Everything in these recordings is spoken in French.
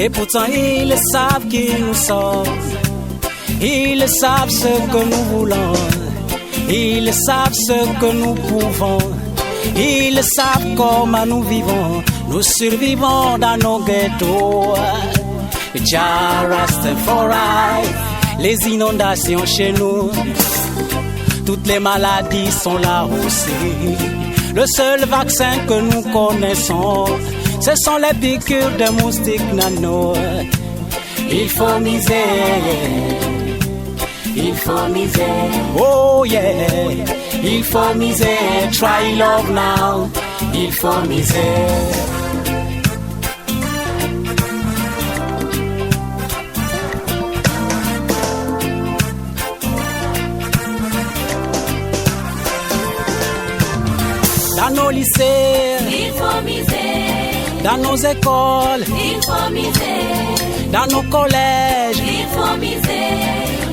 Et pourtant ils savent qui nous sommes. Ils savent ce que nous voulons. Ils savent ce que nous pouvons. Ils savent comment nous vivons. Nous survivons dans nos ghettos. Jah Rastafari, les inondations chez nous. Toutes les maladies sont là aussi. Le seul vaccin que nous connaissons, ce sont les piqûres de moustiques nano. Il faut miser, il faut miser, oh yeah. Il faut miser, try love now. Il faut miser. Dans nos lycées, il faut miser. Dans nos écoles, il faut miser. Dans nos collèges, il faut miser.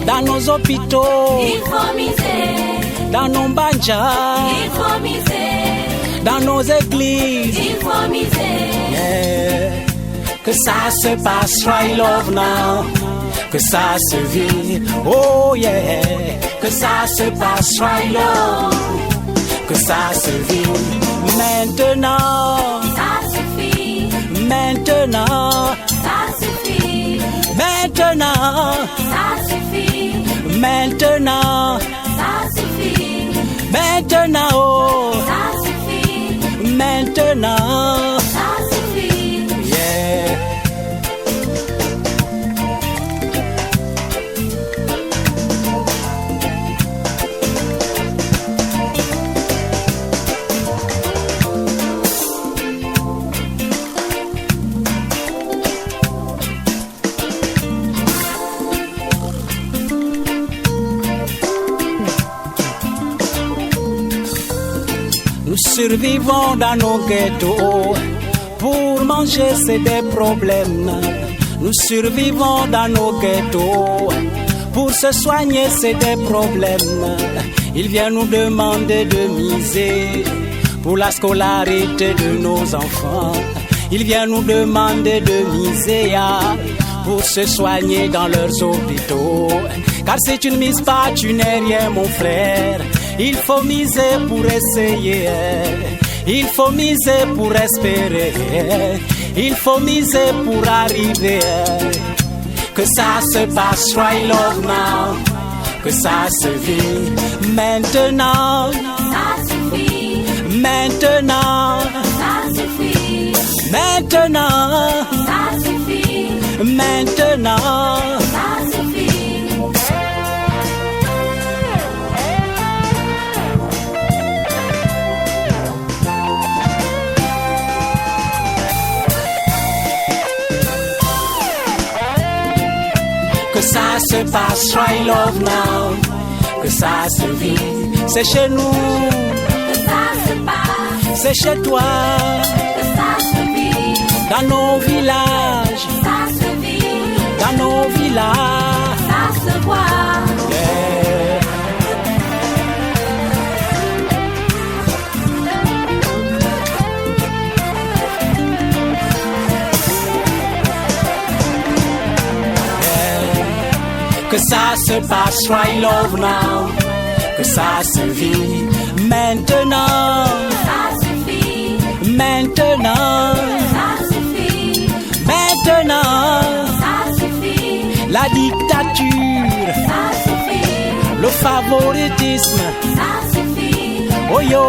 Dans nos hôpitaux, il faut miser. Dans nos banjas, il faut miser. Dans nos églises, il faut miser. Yeah. Que ça se passe, try love now. Que ça se vit, oh yeah. Que ça se passe, try love. Que ça se vit maintenant. Ça suffit. Maintenant. Ça suffit. Maintenant. Ça suffit. Maintenant. Ça suffit. Maintenant. Oh. Ça suffit. Maintenant. Ça suffit. Yeah. Nous survivons dans nos ghettos. Pour manger, c'est des problèmes. Nous survivons dans nos ghettos. Pour se soigner, c'est des problèmes. Ils viennent nous demander de miser pour la scolarité de nos enfants. Ils viennent nous demander de miser pour se soigner dans leurs hôpitaux. Car si tu ne mises pas, tu n'es rien, mon frère. Il faut miser pour essayer. Il faut miser pour espérer. Il faut miser pour arriver. Que ça se passe, try love now. Que ça se vit maintenant. Ça suffit. Maintenant. Ça suffit. Maintenant. Ça suffit. Maintenant. Ça suffit. Que ça se passe, try love now. Que ça se vit, c'est chez nous. Que ça se passe. C'est chez toi. Que ça se vit. Dans nos villages. Ça se vit. Dans nos villages. Ça se voit. Yeah. Que ça se passe, try love now. Que ça se vit maintenant. Ça suffit. Maintenant. Ça suffit. Maintenant. Ça suffit. La dictature. Ça suffit. Le favoritisme. Ça suffit. Oh yo.